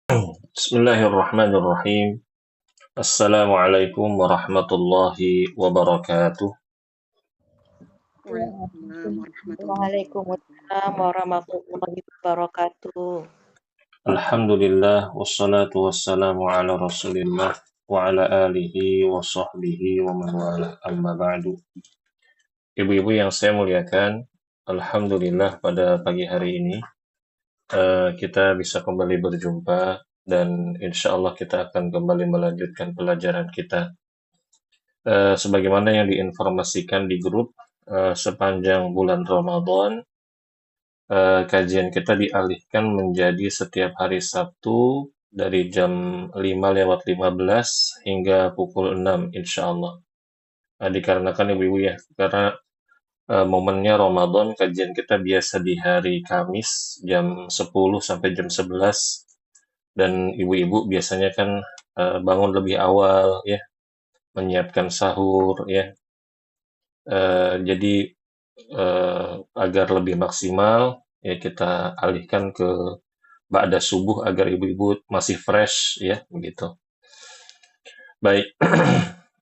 Bismillahirrahmanirrahim. Assalamualaikum warahmatullahi wabarakatuh. Waalaikumsalam warahmatullahi wabarakatuh. Waalaikumsalam warahmatullahi wabarakatuh. Alhamdulillah wassalatu wassalamu ala Rasulillah wa ala alihi wa sahbihi wa man wala amma ba'du. Ibu-ibu yang saya muliakan, alhamdulillah pada pagi hari ini kita bisa kembali berjumpa dan insya Allah kita akan kembali melanjutkan pelajaran kita. Sebagaimana yang diinformasikan di grup, sepanjang bulan Ramadan, kajian kita dialihkan menjadi setiap hari Sabtu dari jam 5:15 hingga pukul 6 insya Allah. Dikarenakan ibu-ibu ya, karena momennya Ramadan, kajian kita biasa di hari Kamis jam 10 sampai jam 11, dan ibu-ibu biasanya kan bangun lebih awal ya, menyiapkan sahur ya. Jadi agar lebih maksimal ya kita alihkan ke ba'da subuh agar ibu-ibu masih fresh ya begitu. Baik.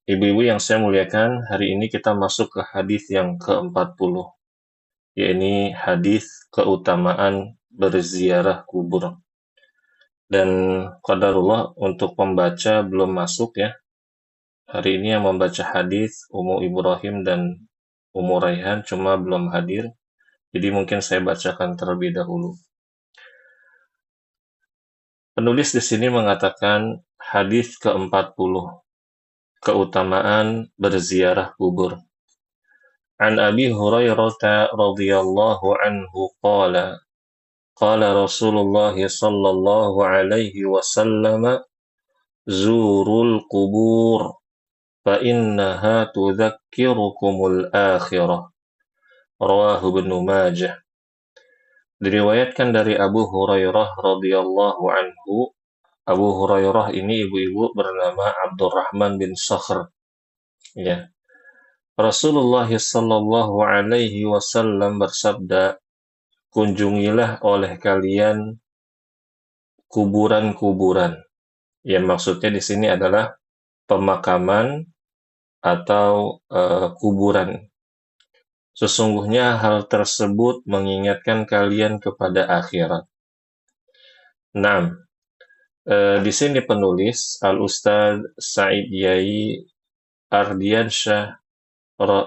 Ibu-ibu yang saya muliakan, hari ini kita masuk ke hadis yang ke-40, yaitu hadis keutamaan berziarah kubur. Dan qadarullah untuk pembaca belum masuk ya. Hari ini yang membaca hadis Ummu Ibrahim dan Ummu Raihan cuma belum hadir. Jadi mungkin saya bacakan terlebih dahulu. Penulis di sini mengatakan hadis ke-40, keutamaan berziarah kubur. An Abi Hurairah radhiyallahu anhu qala qala Rasulullah sallallahu alaihi wasallam zurul qubur fa innaha tudzakirukumul akhirah. Rawahu Ibnu Majah. Diriwayatkan dari Abu Hurairah radhiyallahu anhu. Abu Hurairah ini ibu-ibu bernama Abdurrahman bin Sakhr. Ya. Rasulullah sallallahu alaihi wasallam bersabda, kunjungilah oleh kalian kuburan-kuburan. Yang maksudnya di sini adalah pemakaman atau kuburan. Sesungguhnya hal tersebut mengingatkan kalian kepada akhirat. Nah, di sini penulis Al-Ustaz Said Yai Ardiansyah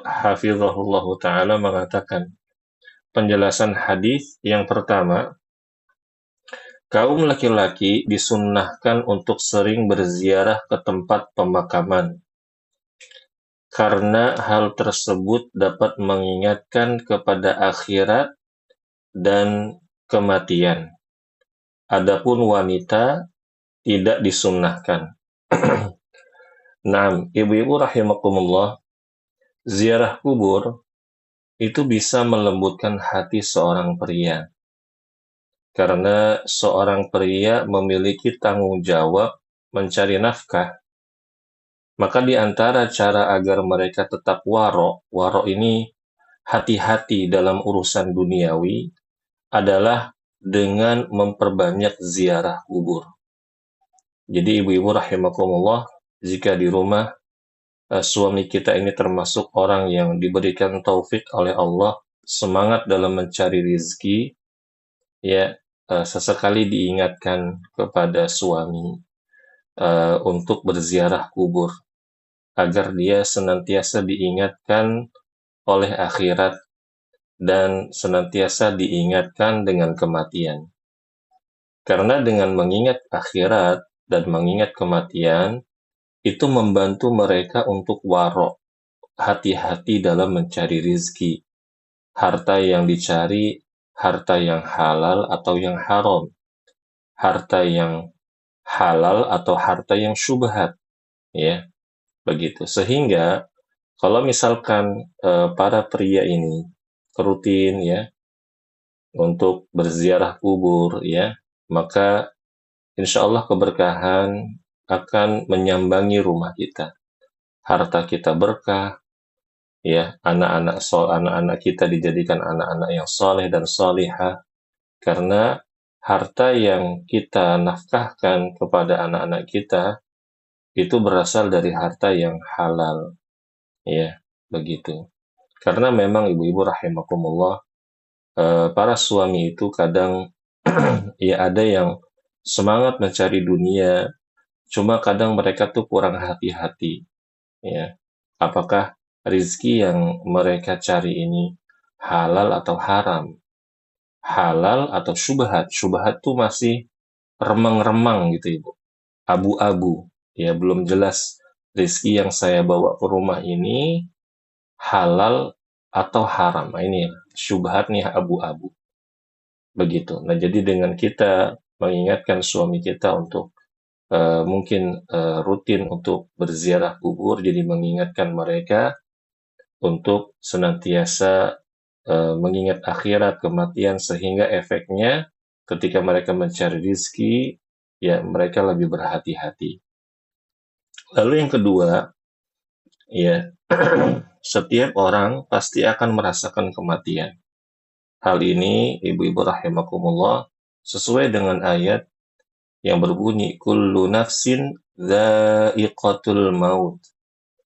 hafizahullah ta'ala mengatakan, penjelasan hadis yang pertama, kaum laki-laki disunnahkan untuk sering berziarah ke tempat pemakaman, karena hal tersebut dapat mengingatkan kepada akhirat dan kematian. Adapun wanita tidak disunnahkan. Nah, ibu-ibu rahimakumullah, ziarah kubur itu bisa melembutkan hati seorang pria. Karena seorang pria memiliki tanggung jawab mencari nafkah. Maka di antara cara agar mereka tetap waro ini hati-hati dalam urusan duniawi adalah dengan memperbanyak ziarah kubur. Jadi ibu-ibu rahimakumullah, jika di rumah suami kita ini termasuk orang yang diberikan taufik oleh Allah, semangat dalam mencari rizki, ya sesekali diingatkan kepada suami untuk berziarah kubur, agar dia senantiasa diingatkan oleh akhirat dan senantiasa diingatkan dengan kematian. Karena dengan mengingat akhirat dan mengingat kematian, itu membantu mereka untuk waro, hati-hati dalam mencari rizki. Harta yang dicari, harta yang halal atau yang haram. Harta yang halal atau harta yang syubhat. Ya, begitu. Sehingga kalau misalkan para pria ini rutin ya untuk berziarah kubur ya, maka insya Allah keberkahan akan menyambangi rumah kita. Harta kita berkah, ya, anak-anak kita dijadikan anak-anak yang soleh dan solihah, karena harta yang kita nafkahkan kepada anak-anak kita itu berasal dari harta yang halal, ya, begitu. Karena memang ibu-ibu rahimakumullah, para suami itu kadang ya ada yang semangat mencari dunia, cuma kadang mereka tuh kurang hati-hati, ya. Apakah rizki yang mereka cari ini halal atau haram? Halal atau syubhat? Syubhat tuh masih remang-remang gitu, Ibu. Abu-abu, ya belum jelas rizki yang saya bawa ke rumah ini halal atau haram. Nah, ini syubhat nih abu-abu. Begitu. Nah, jadi dengan kita mengingatkan suami kita untuk mungkin rutin untuk berziarah kubur, jadi mengingatkan mereka untuk senantiasa mengingat akhirat, kematian, sehingga efeknya ketika mereka mencari rizki, ya mereka lebih berhati-hati. Lalu yang kedua, ya setiap orang pasti akan merasakan kematian. Hal ini, ibu-ibu rahimakumullah, sesuai dengan ayat yang berbunyi, Kullu nafsin dha'iqatul maut.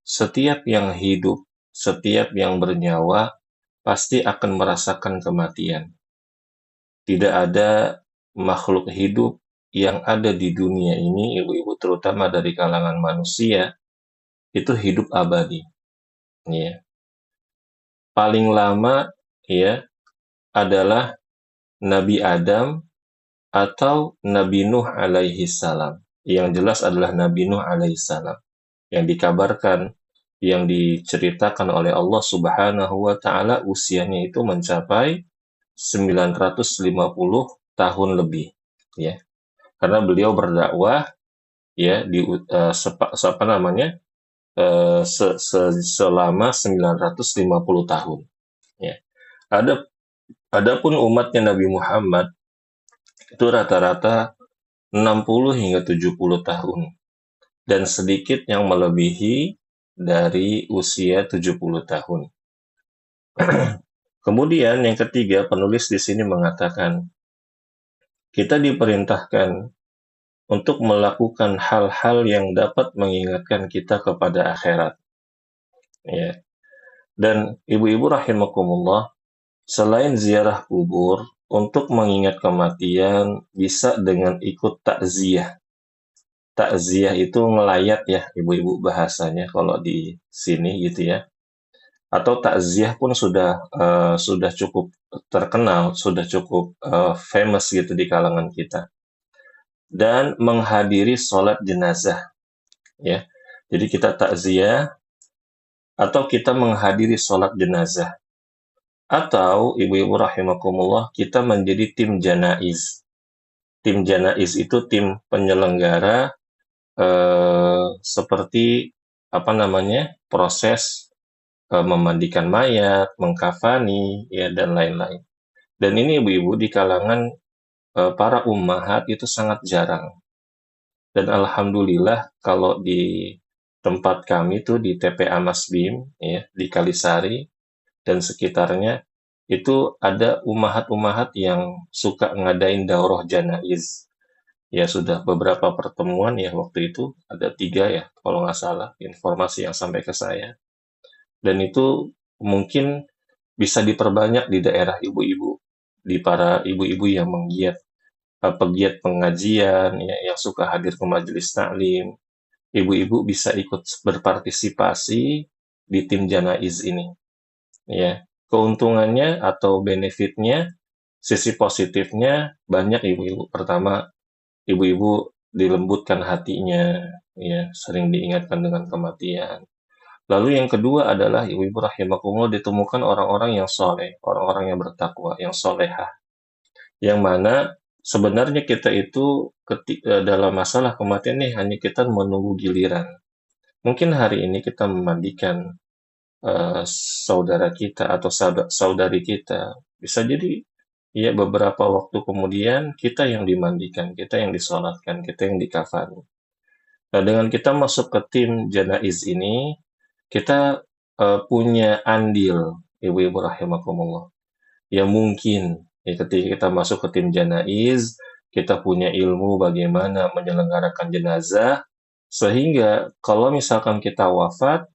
Setiap yang hidup, setiap yang bernyawa, pasti akan merasakan kematian. Tidak ada makhluk hidup yang ada di dunia ini, ibu-ibu terutama dari kalangan manusia, itu hidup abadi. Ya. Paling lama ya adalah Nabi Adam atau Nabi Nuh alaihi salam. Yang jelas adalah Nabi Nuh alaihi salam. Yang dikabarkan, yang diceritakan oleh Allah Subhanahu wa taala usianya itu mencapai 950 tahun lebih, ya. Karena beliau berdakwah ya di apa namanya? Selama 950 tahun, ya. Adapun umatnya Nabi Muhammad itu rata-rata 60 hingga 70 tahun, dan sedikit yang melebihi dari usia 70 tahun. Kemudian yang ketiga, penulis di sini mengatakan, kita diperintahkan untuk melakukan hal-hal yang dapat mengingatkan kita kepada akhirat. Ya. Dan ibu-ibu rahimakumullah, selain ziarah kubur, untuk mengingat kematian bisa dengan ikut takziah. Takziah itu ngelayat ya, ibu-ibu bahasanya kalau di sini gitu ya. Atau takziah pun sudah cukup terkenal, sudah cukup famous gitu di kalangan kita. Dan menghadiri sholat jenazah, ya. Jadi kita takziah atau kita menghadiri sholat jenazah. Atau ibu-ibu rahimakumullah, kita menjadi tim janaiz. Tim janaiz itu tim penyelenggara seperti apa namanya? Proses memandikan mayat, mengkafani, ya dan lain-lain. Dan ini ibu-ibu di kalangan para ummahat itu sangat jarang. Dan alhamdulillah kalau di tempat kami tuh di TPA Masbim ya di Kalisari dan sekitarnya itu ada ummahat-ummahat yang suka ngadain daurah janaiz. Ya sudah beberapa pertemuan ya waktu itu ada 3 ya kalau nggak salah informasi yang sampai ke saya. Dan itu mungkin bisa diperbanyak di daerah ibu-ibu, di para ibu-ibu yang pegiat pengajian ya yang suka hadir ke majelis taklim. Ibu-ibu bisa ikut berpartisipasi di tim janaiz ini. Ya, keuntungannya atau benefitnya, sisi positifnya banyak ibu-ibu. Pertama, ibu-ibu dilembutkan hatinya, ya, sering diingatkan dengan kematian. Lalu yang kedua adalah ibu-ibu rahimakumullah ditemukan orang-orang yang soleh, orang-orang yang bertakwa, yang solehah. Yang mana sebenarnya kita itu dalam masalah kematian nih hanya kita menunggu giliran. Mungkin hari ini kita memandikan saudara kita atau saudari kita, bisa jadi ya beberapa waktu kemudian kita yang dimandikan, kita yang disolatkan, kita yang dikafani. Nah, dengan kita masuk ke tim janaiz ini, kita punya andil, ibu-ibu rahimakumullah. Ya mungkin ya ketika kita masuk ke tim janaiz, kita punya ilmu bagaimana menyelenggarakan jenazah, sehingga kalau misalkan kita wafat,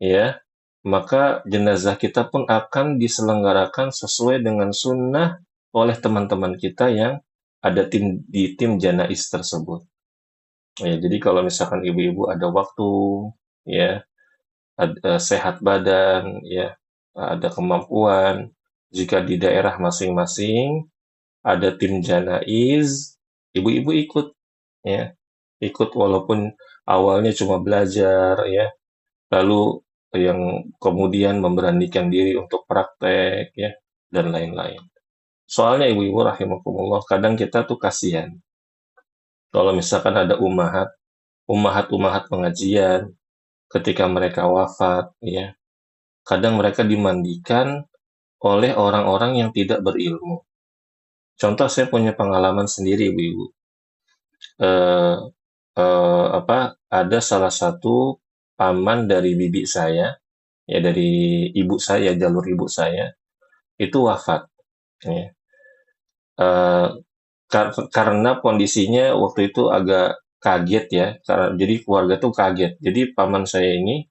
ya, maka jenazah kita pun akan diselenggarakan sesuai dengan sunnah oleh teman-teman kita yang ada di tim janais tersebut. Ya, jadi kalau misalkan ibu-ibu ada waktu, ya, sehat badan, ya, ada kemampuan, jika di daerah masing-masing ada tim janaiz, ibu-ibu ikut, ya, ikut walaupun awalnya cuma belajar, ya, lalu yang kemudian memberanikan diri untuk praktek, ya, dan lain-lain. Soalnya ibu-ibu rahimakumullah, kadang kita tuh kasihan kalau misalkan ada umahat pengajian ketika mereka wafat, ya, kadang mereka dimandikan oleh orang-orang yang tidak berilmu. Contoh, saya punya pengalaman sendiri, ibu-ibu. Eh, ada salah satu paman dari bibi saya, ya, dari ibu saya, jalur ibu saya, itu wafat. Ya. Eh, karena kondisinya waktu itu agak kaget, ya, karena jadi keluarga tuh kaget. Jadi paman saya ini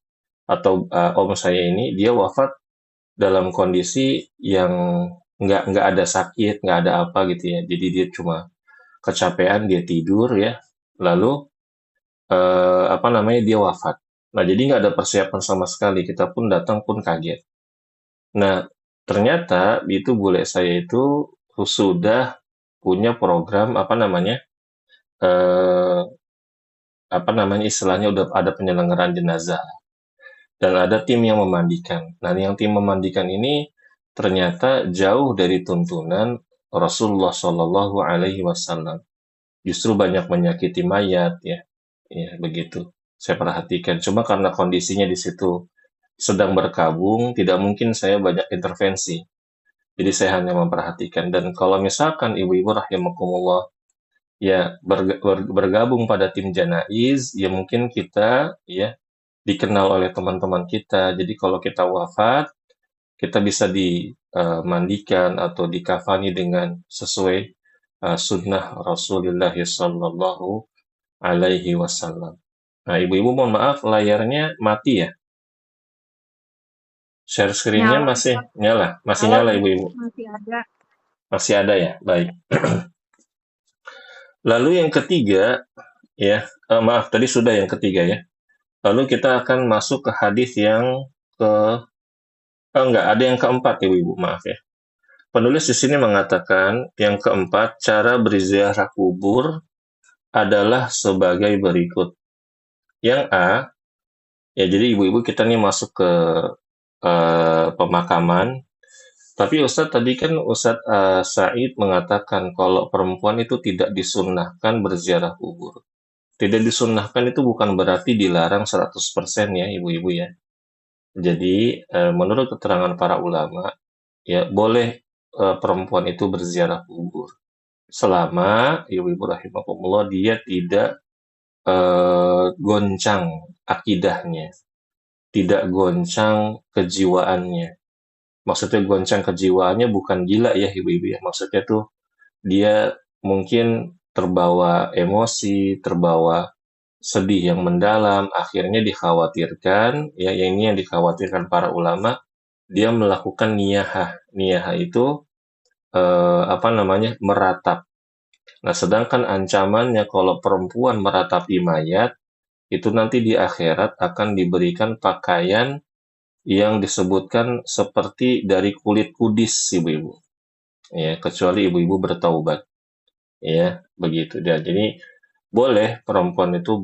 atau om saya ini dia wafat dalam kondisi yang nggak ada sakit, nggak ada apa gitu ya. Jadi dia cuma kecapean, dia tidur, ya, lalu dia wafat. Nah, jadi nggak ada persiapan sama sekali. Kita pun datang pun kaget. Nah, ternyata itu bule saya itu sudah punya program eh, istilahnya udah ada penyelenggaraan jenazah dan ada tim yang memandikan. Nah, yang tim memandikan ini ternyata jauh dari tuntunan Rasulullah Shallallahu Alaihi Wasallam. Justru banyak menyakiti mayat, ya, ya begitu. Saya perhatikan. Cuma karena kondisinya di situ sedang berkabung, tidak mungkin saya banyak intervensi. Jadi saya hanya memperhatikan. Dan kalau misalkan ibu-ibu rahimakumullah, ya, bergabung pada tim janaiz, ya mungkin kita, ya, dikenal oleh teman-teman kita. Jadi kalau kita wafat, kita bisa dimandikan atau dikafani dengan sesuai sunnah Rasulullah Sallallahu Alaihi Wasallam. Nah, ibu-ibu mohon maaf, layarnya mati, ya. Share screen-nya Nyala, masih nyala, masih kalau nyala ibu-ibu. masih ada. Masih ada, ya, baik. Lalu yang ketiga, ya, maaf tadi sudah yang ketiga, ya. Lalu kita akan masuk ke hadis yang ke, enggak, ada yang keempat, ibu-ibu, maaf, ya. Penulis di sini mengatakan yang keempat, cara berziarah kubur adalah sebagai berikut. Yang A, ya, jadi ibu-ibu kita nih masuk ke pemakaman. Tapi Ustadz tadi kan Ustadz Said mengatakan kalau perempuan itu tidak disunnahkan berziarah kubur. Tidak disunnahkan itu bukan berarti dilarang 100% ya ibu-ibu, ya. Jadi menurut keterangan para ulama, ya boleh perempuan itu berziarah kubur. Selama ibu-ibu rahimakumullah dia tidak goncang akidahnya, tidak goncang kejiwaannya. Maksudnya goncang kejiwaannya bukan gila ya ibu-ibu, ya. Maksudnya tuh dia mungkin terbawa emosi, terbawa sedih yang mendalam, akhirnya dikhawatirkan, ya, ini yang dikhawatirkan para ulama, dia melakukan niyahah. Niyahah itu meratap. Nah, sedangkan ancamannya kalau perempuan meratapi mayat, itu nanti di akhirat akan diberikan pakaian yang disebutkan seperti dari kulit kudis, ibu-ibu. Ya, kecuali ibu-ibu bertaubat. Ya, begitu. Dan jadi boleh perempuan itu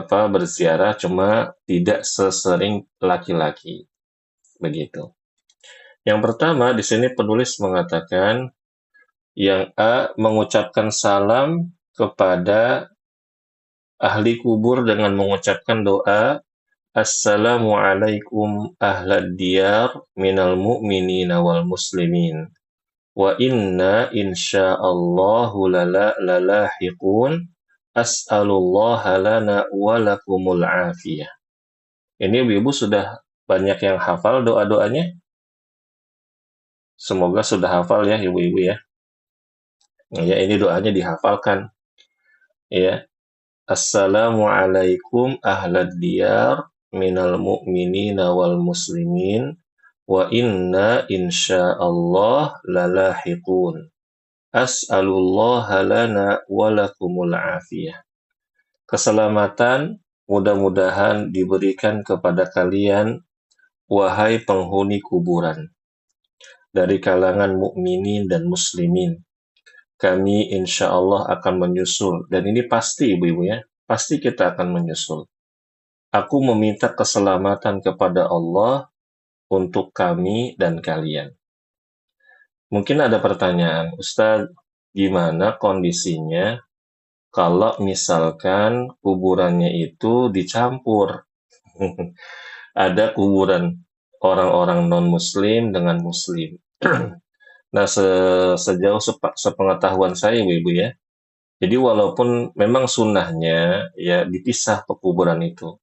berziarah, cuma tidak sesering laki-laki. Begitu. Yang pertama, di sini penulis mengatakan yang A, mengucapkan salam kepada ahli kubur dengan mengucapkan doa, Assalamualaikum ahlad diyar minal mu'minina wal muslimin. Wa inna insya'allahu lalahiqun. As'alullaha lana wa lakumul afiyah. Ini ibu-ibu sudah banyak yang hafal doa-doanya? Semoga sudah hafal ya ibu-ibu, ya. Ya, ini doanya dihafalkan. Ya, Assalamualaikum ahlad diyar minal mu'minina wal muslimin wa inna insyaallah lalahiqun. As'alullaha lana wa lakumul afiyah. Keselamatan mudah-mudahan diberikan kepada kalian, wahai penghuni kuburan, dari kalangan mukminin dan muslimin. Kami insya Allah akan menyusul. Dan ini pasti ibu-ibu ya, pasti kita akan menyusul. Aku meminta keselamatan kepada Allah untuk kami dan kalian. Mungkin ada pertanyaan, Ustadz, gimana kondisinya kalau misalkan kuburannya itu dicampur? Ada kuburan orang-orang non-muslim dengan muslim. Nah, sejauh sepengetahuan saya, Ibu ya, jadi walaupun memang sunnahnya ya dipisah pekuburan itu.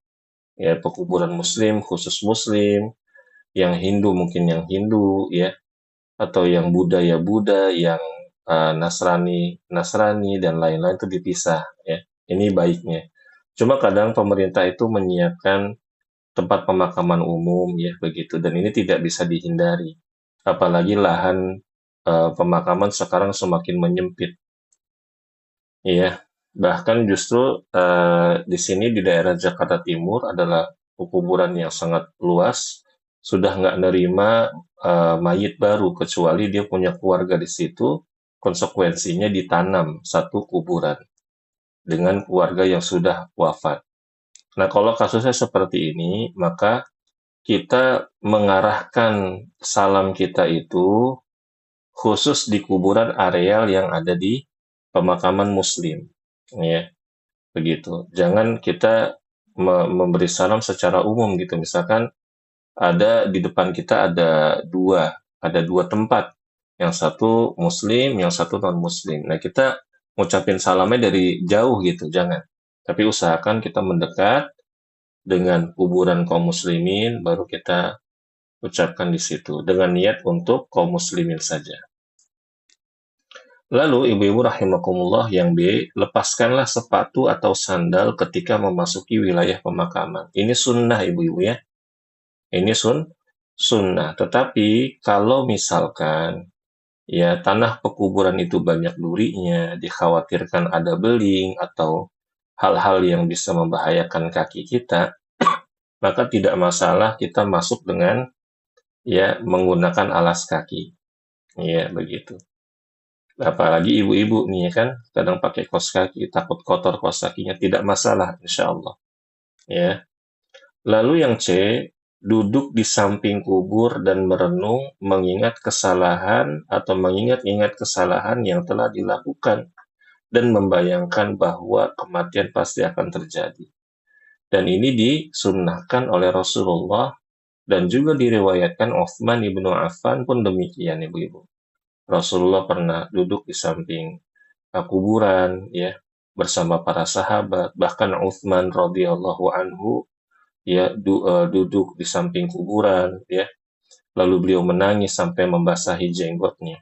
Ya, pekuburan muslim khusus muslim, yang Hindu mungkin yang Hindu ya, atau yang Buddha ya Buddha, yang Nasrani Nasrani dan lain-lain itu dipisah ya. Ini baiknya. Cuma kadang pemerintah itu menyiapkan tempat pemakaman umum ya begitu, dan ini tidak bisa dihindari. Apalagi lahan pemakaman sekarang semakin menyempit. Iya, bahkan justru di sini di daerah Jakarta Timur adalah kuburan yang sangat luas, sudah nggak nerima mayit baru kecuali dia punya keluarga di situ, konsekuensinya ditanam satu kuburan dengan keluarga yang sudah wafat. Nah, kalau kasusnya seperti ini, maka kita mengarahkan salam kita itu khusus di kuburan areal yang ada di pemakaman muslim, ya. Begitu. Jangan kita memberi salam secara umum gitu. Misalkan ada di depan kita ada dua tempat. Yang satu muslim, yang satu non muslim. Nah, kita ngucapin salamnya dari jauh gitu, jangan. Tapi usahakan kita mendekat dengan kuburan kaum muslimin, baru kita ucapkan di situ dengan niat untuk kaum muslimin saja. Lalu ibu-ibu rahimakumullah yang B, lepaskanlah sepatu atau sandal ketika memasuki wilayah pemakaman. Ini sunnah ibu-ibu ya. Ini sunnah. Tetapi kalau misalkan ya tanah pekuburan itu banyak durinya, dikhawatirkan ada beling atau hal-hal yang bisa membahayakan kaki kita, maka tidak masalah kita masuk dengan ya menggunakan alas kaki. Ya, begitu. Apalagi ibu-ibu nih ya kan, kadang pakai kaos kaki, takut kotor kaos kakinya, tidak masalah insya Allah. Ya. Lalu yang C, duduk di samping kubur dan merenung mengingat kesalahan atau mengingat-ingat kesalahan yang telah dilakukan dan membayangkan bahwa kematian pasti akan terjadi. Dan ini disunnahkan oleh Rasulullah dan juga diriwayatkan Utsman ibnu Affan pun demikian ibu-ibu. Rasulullah pernah duduk di samping kuburan ya bersama para sahabat, bahkan Utsman radhiyallahu anhu ya duduk di samping kuburan ya, lalu beliau menangis sampai membasahi jenggotnya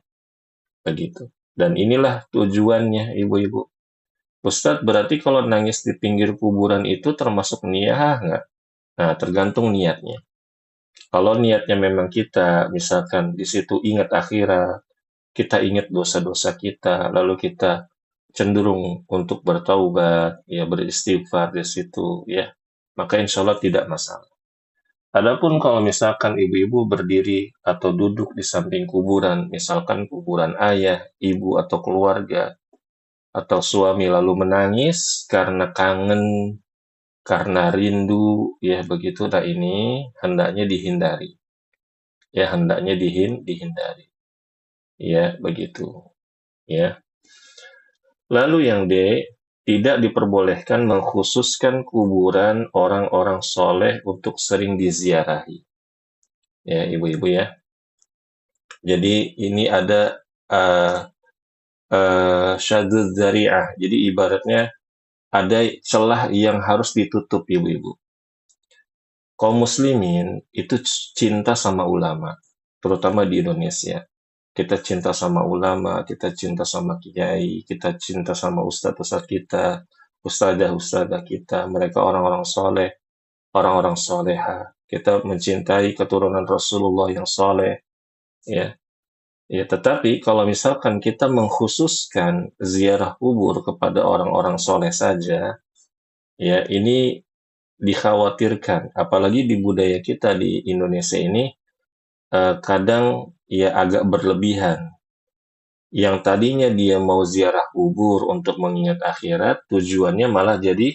begitu. Dan inilah tujuannya ibu-ibu. Ustadz, berarti kalau nangis di pinggir kuburan itu termasuk niyah nggak? Nah, tergantung niatnya. Kalau niatnya memang kita misalkan di situ ingat akhirat, kita ingat dosa-dosa kita, lalu kita cenderung untuk bertaubat, ya beristighfar di situ, ya, maka insya Allah tidak masalah. Adapun kalau misalkan ibu-ibu berdiri atau duduk di samping kuburan, misalkan kuburan ayah, ibu atau keluarga, atau suami lalu menangis karena kangen, karena rindu, ya begitu, nah ini hendaknya dihindari. Ya, hendaknya dihindari. Ya, begitu. Ya. Lalu yang D, tidak diperbolehkan mengkhususkan kuburan orang-orang soleh untuk sering diziarahi. Ya, ibu-ibu ya. Jadi ini ada syadzuz dzari'ah. Jadi ibaratnya ada celah yang harus ditutup ibu-ibu. Kaum muslimin itu cinta sama ulama, terutama di Indonesia. kita cinta sama ulama, kita cinta sama kiai, kita cinta sama ustadz-ustadz kita, ustadzah-ustadzah kita, mereka orang-orang soleh, orang-orang soleha. Kita mencintai keturunan Rasulullah yang soleh, ya. Ya, tetapi kalau misalkan kita mengkhususkan ziarah kubur kepada orang-orang soleh saja, ya ini dikhawatirkan. Apalagi di budaya kita di Indonesia ini, kadang ya agak berlebihan. Yang tadinya dia mau ziarah kubur untuk mengingat akhirat, tujuannya malah jadi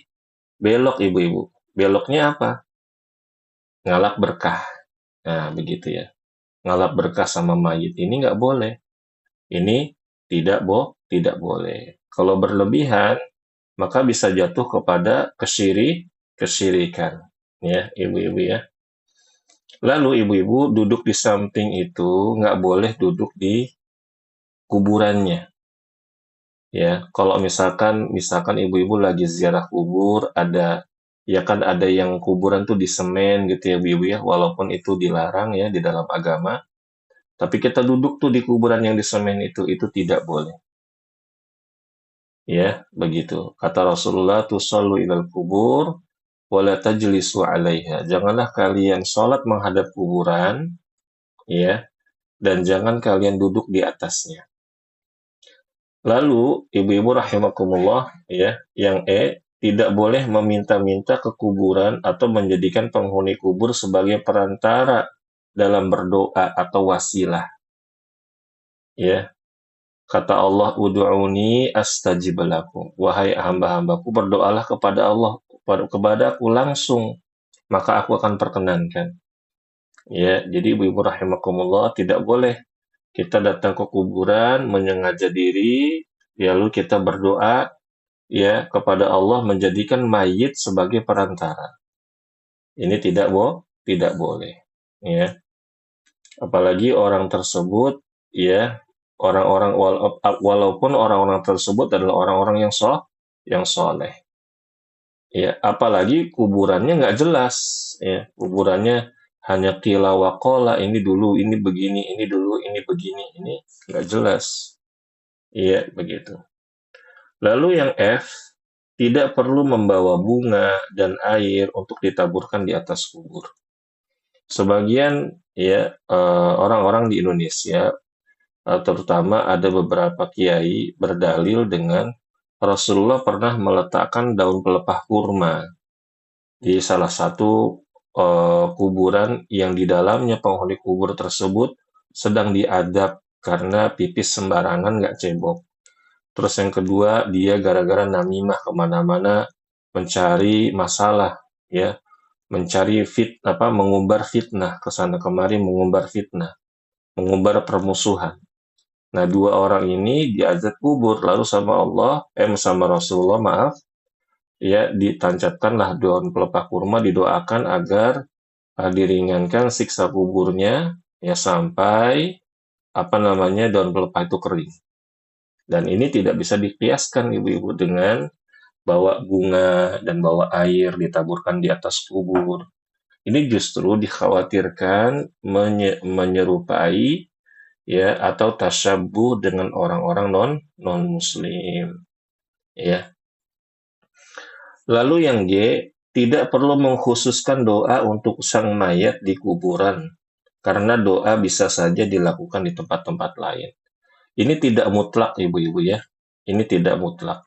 belok ibu-ibu. Beloknya apa? Ngalap berkah. Nah, begitu ya. Ngalap berkah sama mayit ini nggak boleh. Ini tidak boleh. Kalau berlebihan, maka bisa jatuh kepada kesyirikan. Ya, ibu-ibu ya. Lalu ibu-ibu duduk di samping itu nggak boleh duduk di kuburannya. Ya, kalau misalkan ibu-ibu lagi ziarah kubur, ya kan ada yang kuburan tuh di semen gitu ya, ibu-ibu ya, walaupun itu dilarang ya di dalam agama, tapi kita duduk tuh di kuburan yang di semen itu tidak boleh. Ya, begitu. Kata Rasulullah, tusallu ilal kubur, wala tajlisu alaiha. Janganlah kalian sholat menghadap kuburan, ya, dan jangan kalian duduk di atasnya. Lalu, ibu-ibu rahimakumullah, ya, yang tidak boleh meminta-minta ke kuburan atau menjadikan penghuni kubur sebagai perantara dalam berdoa atau wasilah. Ya, kata Allah, "Ud'uni astajib lakum." Wahai hamba-hambaku, berdoalah kepada Allah, kepada aku langsung, maka aku akan perkenankan. Ya, jadi ibu-ibu rahimakumullah, tidak boleh kita datang ke kuburan, menyengaja diri, lalu kita berdoa ya kepada Allah menjadikan mayit sebagai perantara. Ini tidak boleh. Ya. Apalagi orang tersebut ya orang-orang walaupun orang-orang tersebut adalah orang-orang yang soleh. Ya, apalagi kuburannya nggak jelas, ya. Kuburannya hanya qila wa qala, ini dulu, ini begini, ini dulu, ini begini, ini nggak jelas. Iya, begitu. Lalu yang F, tidak perlu membawa bunga dan air untuk ditaburkan di atas kubur. Sebagian ya orang-orang di Indonesia, terutama ada beberapa kiai berdalil dengan Rasulullah pernah meletakkan daun pelepah kurma di salah satu kuburan yang di dalamnya penghuni kubur tersebut sedang diadab karena pipis sembarangan nggak cebok. Terus yang kedua, dia gara-gara namimah kemana-mana mencari masalah, ya, mengumbar fitnah ke sana kemari, mengumbar fitnah, mengumbar permusuhan. Nah, dua orang ini diazab kubur, lalu sama Rasulullah, maaf, ya, ditancapkanlah daun pelepah kurma, didoakan agar diringankan siksa kuburnya, ya, sampai daun pelepah itu kering. Dan ini tidak bisa dikiaskan ibu-ibu dengan bawa bunga dan bawa air ditaburkan di atas kubur. Ini justru dikhawatirkan menyerupai ya atau tasyabuh dengan orang-orang non muslim. Ya. Lalu yang G, tidak perlu mengkhususkan doa untuk sang mayat di kuburan karena doa bisa saja dilakukan di tempat-tempat lain. Ini tidak mutlak ibu-ibu ya. Ini tidak mutlak.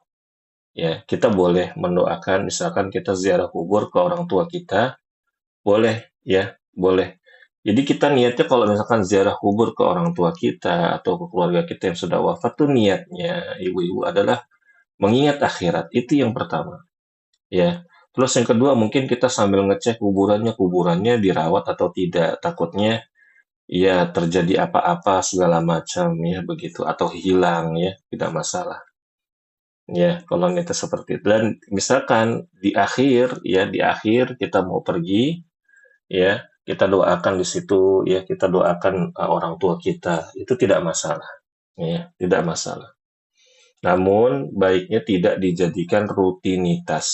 Ya, kita boleh mendoakan misalkan kita ziarah kubur ke orang tua kita, boleh ya, boleh. Jadi kita niatnya kalau misalkan ziarah kubur ke orang tua kita atau ke keluarga kita yang sudah wafat tuh niatnya ibu-ibu adalah mengingat akhirat. Itu yang pertama. Ya. Terus yang kedua mungkin kita sambil ngecek kuburannya dirawat atau tidak. Takutnya ya terjadi apa-apa segala macam ya begitu atau hilang ya, tidak masalah. Ya, kalau niatnya seperti itu. Dan misalkan di akhir kita mau pergi ya, kita doakan di situ ya, kita doakan orang tua kita. Itu tidak masalah. Ya, tidak masalah. Namun baiknya tidak dijadikan rutinitas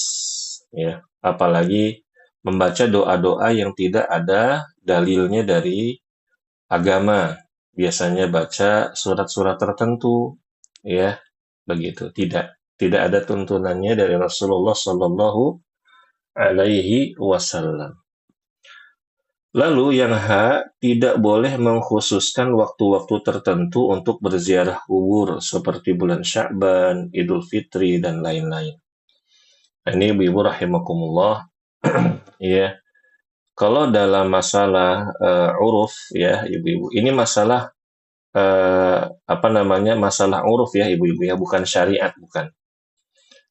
ya, apalagi membaca doa-doa yang tidak ada dalilnya dari agama. biasanya baca surat-surat tertentu, ya, begitu. Tidak ada tuntunannya dari Rasulullah Shallallahu Alaihi Wasallam. Lalu yang tidak boleh mengkhususkan waktu-waktu tertentu untuk berziarah kubur seperti bulan Sya'ban, Idul Fitri, dan lain-lain. Ini ibu-ibu rahimakumullah, ya. Kalau dalam masalah uruf, ya ibu-ibu, ini masalah masalah uruf ya ibu-ibu ya, bukan syariat, bukan.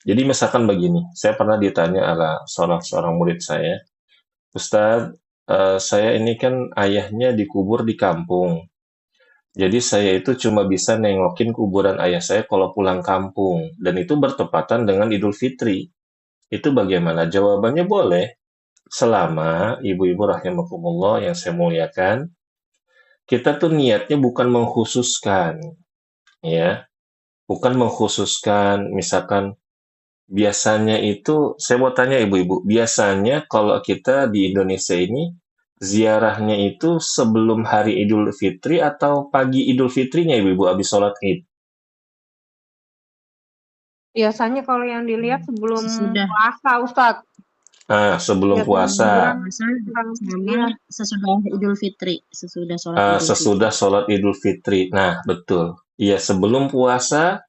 Jadi misalkan begini, saya pernah ditanya oleh seorang murid saya, Ustadz, saya ini kan ayahnya dikubur di kampung. Jadi saya itu cuma bisa nengokin kuburan ayah saya kalau pulang kampung. Dan itu bertepatan dengan Idul Fitri. Itu bagaimana? Jawabannya boleh. Selama ibu-ibu rahimakumullah yang saya muliakan, kita tuh niatnya bukan mengkhususkan. Ya, bukan mengkhususkan, misalkan biasanya itu, saya mau tanya ibu-ibu, biasanya kalau kita di Indonesia ini, ziarahnya itu sebelum hari Idul Fitri atau pagi Idul Fitrinya ibu-ibu habis sholat Id? Biasanya kalau yang dilihat sebelum Sesudah puasa, Ustadz. Sebelum Ya, puasa, sama sesudah Idul Fitri, sesudah sholat Idul Fitri. sesudah sholat Idul Fitri. Nah, betul. Iya, sebelum puasa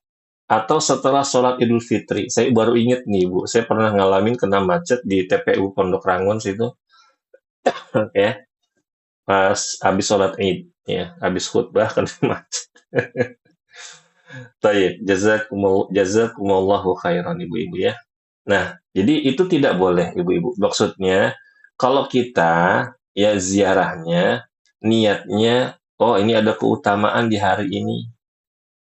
atau setelah sholat Idul Fitri. Saya baru ingat nih, Bu. Saya pernah ngalamin kena macet di TPU Pondok Rangon situ. Ya, pas habis sholat Id. Ya, habis khutbah kena macet. Baik, jazakumullahu khairan ibu-ibu ya. Nah, jadi itu tidak boleh ibu-ibu. Maksudnya, kalau kita ya ziarahnya, niatnya, oh ini ada keutamaan di hari ini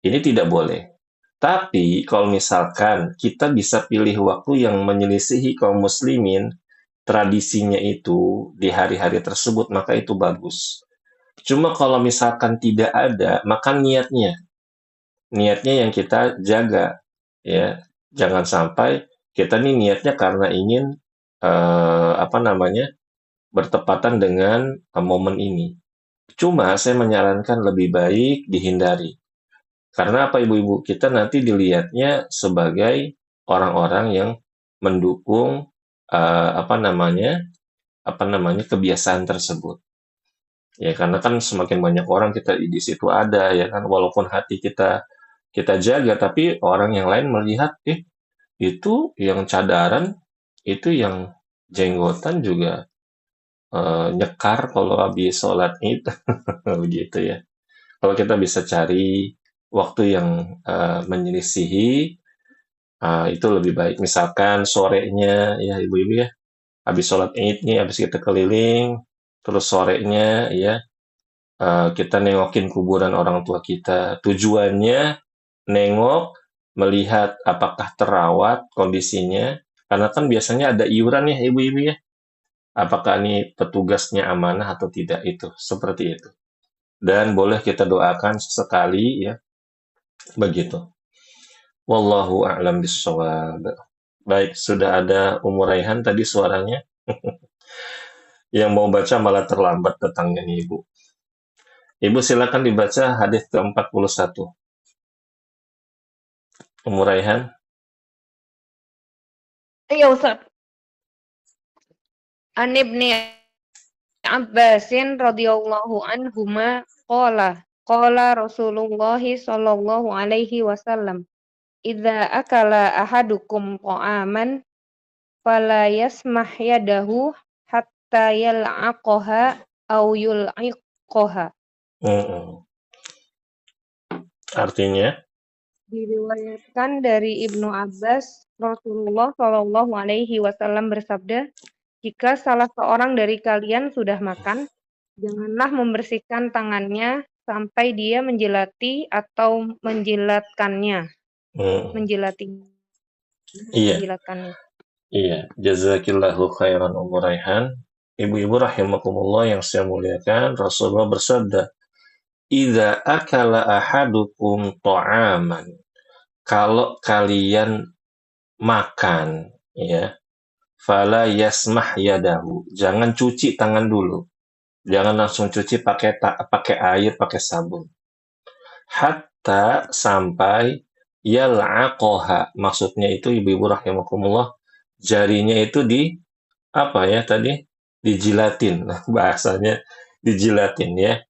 tidak boleh. Tapi kalau misalkan kita bisa pilih waktu yang menyelisihi kaum muslimin, tradisinya itu di hari-hari tersebut, maka itu bagus. Cuma kalau misalkan tidak ada, maka niatnya yang kita jaga, ya. Jangan sampai kita nih niatnya karena ingin bertepatan dengan momen ini. Cuma saya menyarankan lebih baik dihindari. Karena apa ibu-ibu? Kita nanti dilihatnya sebagai orang-orang yang mendukung kebiasaan tersebut. Ya karena kan semakin banyak orang kita di situ ada ya kan, walaupun hati kita jaga, tapi orang yang lain melihat, itu yang cadaran, itu yang jenggotan juga nyekar kalau habis sholat Id, begitu ya. Kalau kita bisa cari waktu yang menyelisihi, itu lebih baik. Misalkan sorenya, ya ibu-ibu ya, habis sholat Id nih, habis kita keliling, terus sorenya ya, kita nengokin kuburan orang tua kita. Tujuannya nengok, melihat apakah terawat kondisinya, karena kan biasanya ada iuran ya ibu-ibu ya, apakah ini petugasnya amanah atau tidak, itu seperti itu. Dan boleh kita doakan sesekali ya, begitu. Wallahu a'lam bishawab. Baik, sudah ada Ummu Raihan tadi suaranya. Yang mau baca malah terlambat datangnya nih Ibu. Ibu silakan dibaca hadis ke-41. Ummu Raihan. Iya, Ustadz. An Ibni Abbasin radhiyallahu anhuma qala Rasulullah sallallahu alaihi wasallam, idza akala ahadukum ta'aman fala yasmah yadahu hatta yal'aqaha aw yul'iqaha. Artinya? Diriwayatkan dari Ibnu Abbas, Rasulullah Shallallahu Alaihi Wasallam bersabda, jika salah seorang dari kalian sudah makan, janganlah membersihkan tangannya sampai dia menjilati atau menjilatkannya. Menjilati. Iya. Menjilatkannya. Iya, jazakillahu khairan Ummu Raihan. Ibu-ibu rahimakumullah yang saya muliakan, Rasulullah bersabda, "Idza akala ahadukum ta'aman." Kalau kalian makan, ya, fala yasmah yadahu. Jangan cuci tangan dulu. Jangan langsung cuci pakai air, pakai sabun. Hatta sampai yal'aqoha. Maksudnya itu ibu-ibu rahimakumullah, jarinya itu apa ya tadi? Dijilatin. Nah, bahasanya dijilatin ya.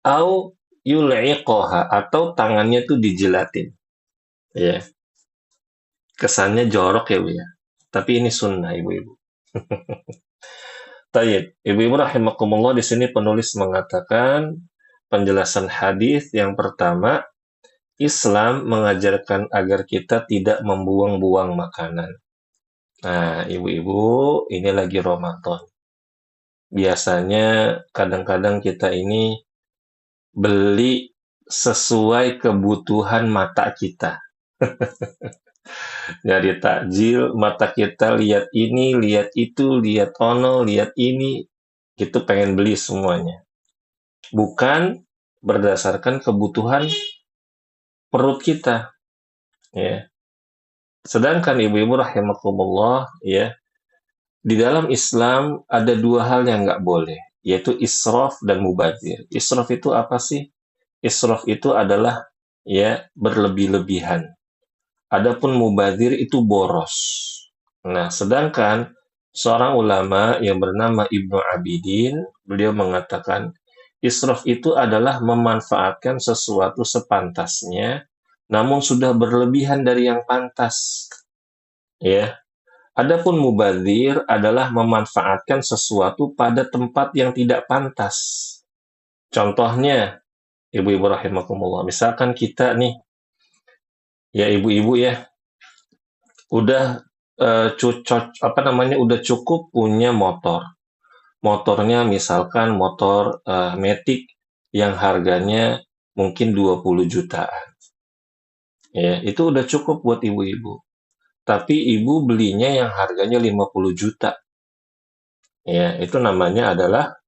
Au yul'iqoha, atau tangannya itu dijilatin. Ya. Kesannya jorok ya, Bu ya. Tapi ini sunnah, ibu-ibu. Tayyib. Ibu-ibu rahimakumullah, di sini penulis mengatakan penjelasan hadis yang pertama, Islam mengajarkan agar kita tidak membuang-buang makanan. Nah, ibu-ibu, ini lagi Ramadan. Biasanya kadang-kadang kita ini beli sesuai kebutuhan mata kita. Dari takjil, mata kita lihat ini, lihat itu, lihat ono, lihat ini, itu pengen beli semuanya. Bukan berdasarkan kebutuhan perut kita. Ya. Sedangkan ibu-ibu rahimakumullah, ya, di dalam Islam ada dua hal yang nggak boleh, yaitu israf dan mubadzir. Israf itu apa sih? Israf itu adalah ya berlebih-lebihan. Adapun mubadzir itu boros. Nah, sedangkan seorang ulama yang bernama Ibnu Abidin, beliau mengatakan israf itu adalah memanfaatkan sesuatu sepantasnya, namun sudah berlebihan dari yang pantas. Ya. Adapun mubadzir adalah memanfaatkan sesuatu pada tempat yang tidak pantas. Contohnya, ibu-ibu rahimakumullah, misalkan kita nih, ya ibu-ibu ya, udah udah cukup punya motor. Motornya misalkan motor Matic yang harganya mungkin 20 jutaan. Ya, itu udah cukup buat ibu-ibu. Tapi ibu belinya yang harganya 50 juta. Ya, itu namanya adalah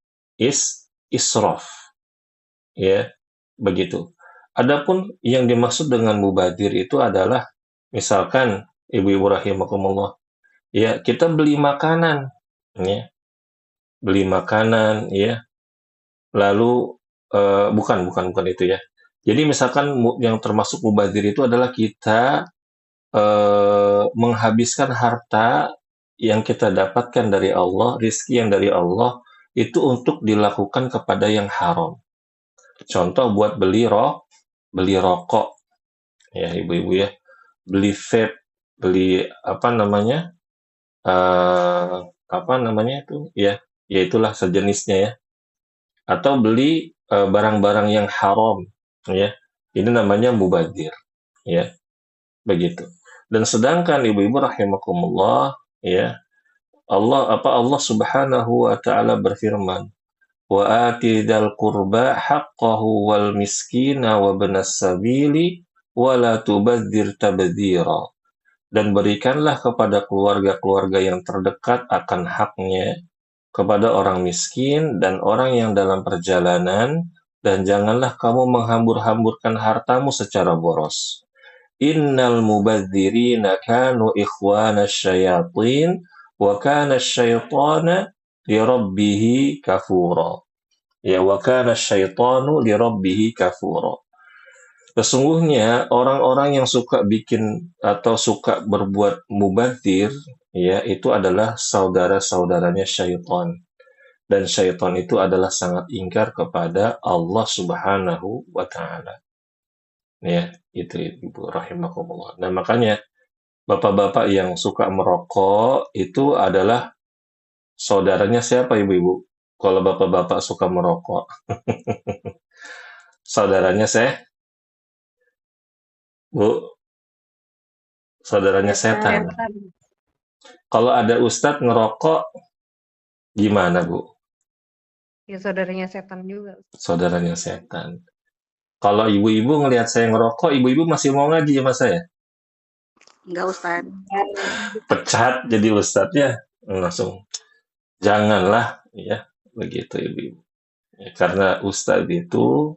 israf. Ya, begitu. Adapun yang dimaksud dengan mubadzir itu adalah misalkan ibu-ibu rahimakumullah, ya kita beli makanan, ya beli makanan, ya lalu bukan itu ya. Jadi misalkan yang termasuk mubadzir itu adalah kita menghabiskan harta yang kita dapatkan dari Allah, rizki yang dari Allah itu untuk dilakukan kepada yang haram. Contoh buat beli rokok, ya ibu-ibu ya, beli vape, beli apa namanya itu ya, itulah sejenisnya ya, atau beli barang-barang yang haram, ya ini namanya mubadzir, ya begitu. Dan sedangkan ibu-ibu rahimakumullah, ya Allah Subhanahu wa taala berfirman, wa atidal qurba haqqahu wal miskina wa ibnas sabili wa la tubadzir tabdzira. Dan berikanlah kepada keluarga-keluarga yang terdekat akan haknya, kepada orang miskin dan orang yang dalam perjalanan, dan janganlah kamu menghambur-hamburkan hartamu secara boros. Innal mubadzirina kanu ikhwana syayatin wa kana syaitana lirabbihi kafura. Ya, wa kana syaitanu lirabbihi kafura. Sesungguhnya orang-orang yang suka bikin atau suka berbuat mubadzir, ya itu adalah saudara-saudaranya syaitan. Dan syaitan itu adalah sangat ingkar kepada Allah Subhanahu wa taala. Ya, itu ibu rahimakumullah. Nah, makanya bapak-bapak yang suka merokok itu adalah saudaranya siapa ibu-ibu? Kalau bapak-bapak suka merokok. Saudaranya Bu, saudaranya setan. Kalau ada ustadz ngerokok, gimana Bu? Ya saudaranya setan juga. Saudaranya setan. Kalau ibu-ibu ngelihat saya ngerokok, ibu-ibu masih mau ngaji sama saya? Enggak, Ustaz. Pecat jadi ustadz ya, langsung. Janganlah, ya begitu ibu-ibu. Ya, karena ustadz itu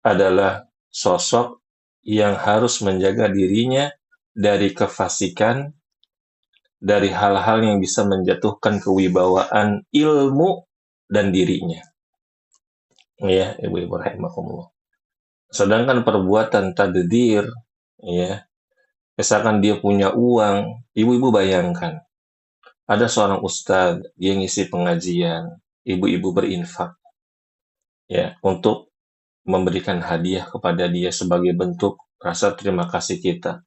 adalah sosok yang harus menjaga dirinya dari kefasikan, dari hal-hal yang bisa menjatuhkan kewibawaan ilmu dan dirinya. Ya, ibu-ibu rahimakumullah. Sedangkan perbuatan taddir, ya, misalkan dia punya uang, ibu-ibu bayangkan, ada seorang ustadz, dia ngisi pengajian, ibu-ibu berinfak, ya, untuk memberikan hadiah kepada dia sebagai bentuk rasa terima kasih kita.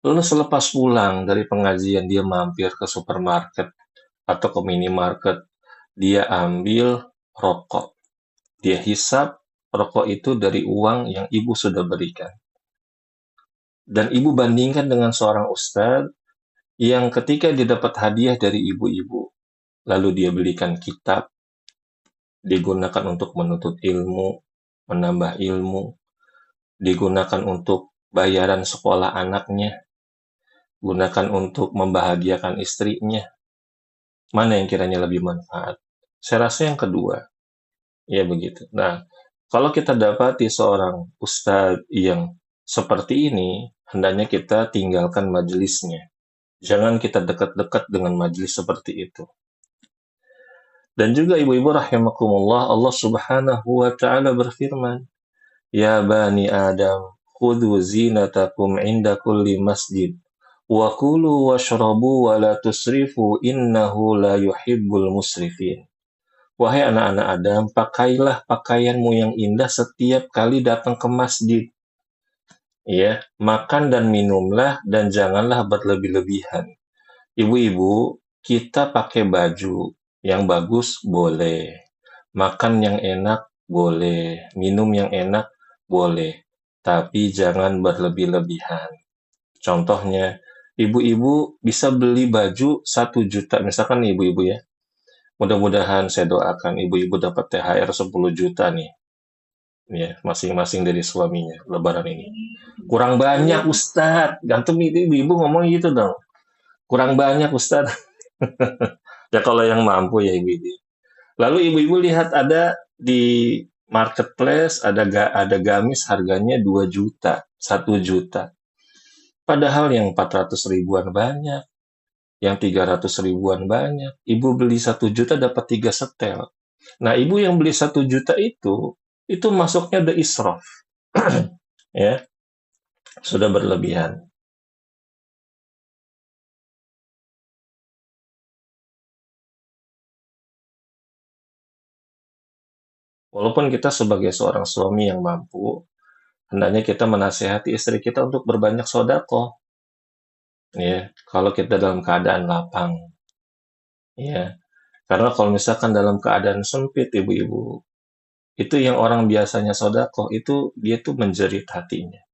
Lalu selepas pulang dari pengajian, dia mampir ke supermarket atau ke minimarket, dia ambil rokok. Dia hisap rokok itu dari uang yang ibu sudah berikan. Dan ibu bandingkan dengan seorang ustadz yang ketika dia dapat hadiah dari ibu-ibu, lalu dia belikan kitab, digunakan untuk menuntut ilmu, menambah ilmu, digunakan untuk bayaran sekolah anaknya, gunakan untuk membahagiakan istrinya. Mana yang kiranya lebih manfaat? Saya rasa yang kedua. Ya begitu. Nah, kalau kita dapati seorang ustadz yang seperti ini, hendaknya kita tinggalkan majelisnya. Jangan kita dekat-dekat dengan majelis seperti itu. Dan juga ibu-ibu rahimakumullah, Allah Subhanahu wa taala berfirman, "Ya bani Adam, khudhu zinatakum inda kulli masjid, wa kulu washrabu wa la tusrifu innahu la yuhibbul musrifin." Wahai anak-anak Adam, pakailah pakaianmu yang indah setiap kali datang ke masjid. Ya, makan dan minumlah dan janganlah berlebih-lebihan. Ibu-ibu, kita pakai baju yang bagus boleh, makan yang enak boleh, minum yang enak boleh, tapi jangan berlebih-lebihan. Contohnya, ibu-ibu bisa beli baju 1 juta, misalkan nih ibu-ibu ya. Mudah-mudahan saya doakan ibu-ibu dapat THR 10 juta nih. Ya, masing-masing dari suaminya lebaran ini. Kurang banyak Ustadz. Gantung ibu-ibu ngomong gitu dong. Kurang banyak Ustadz. Ya kalau yang mampu ya ibu-ibu. Lalu ibu-ibu lihat ada di marketplace ada gamis harganya 2 juta, 1 juta. Padahal yang 400 ribuan banyak, yang 300 ribuan banyak. Ibu beli 1 juta dapat 3 setel. Nah, ibu yang beli 1 juta itu masuknya udah israf. Ya, sudah berlebihan. Walaupun kita sebagai seorang suami yang mampu, hendaknya kita menasihati istri kita untuk berbanyak sedekah. Ya, kalau kita dalam keadaan lapang. Ya, karena kalau misalkan dalam keadaan sempit ibu-ibu, itu yang orang biasanya sedekah itu dia tuh menjerit hatinya.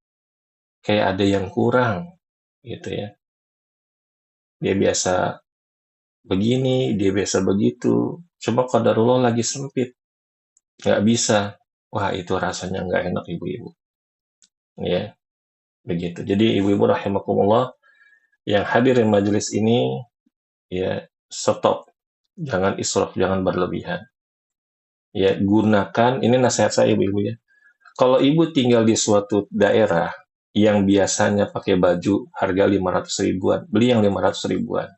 Kayak ada yang kurang gitu ya. Dia biasa begini, dia biasa begitu. Coba qadarullah lagi sempit, nggak bisa. Wah, itu rasanya nggak enak ibu-ibu. Ya, begitu. Jadi ibu-ibu rahimakumullah yang hadir di majelis ini, ya stop. Jangan israf, jangan berlebihan. Ya, gunakan, ini nasihat saya ibu-ibu ya. Kalau ibu tinggal di suatu daerah yang biasanya pakai baju harga 500 ribuan, beli yang 500 ribuan.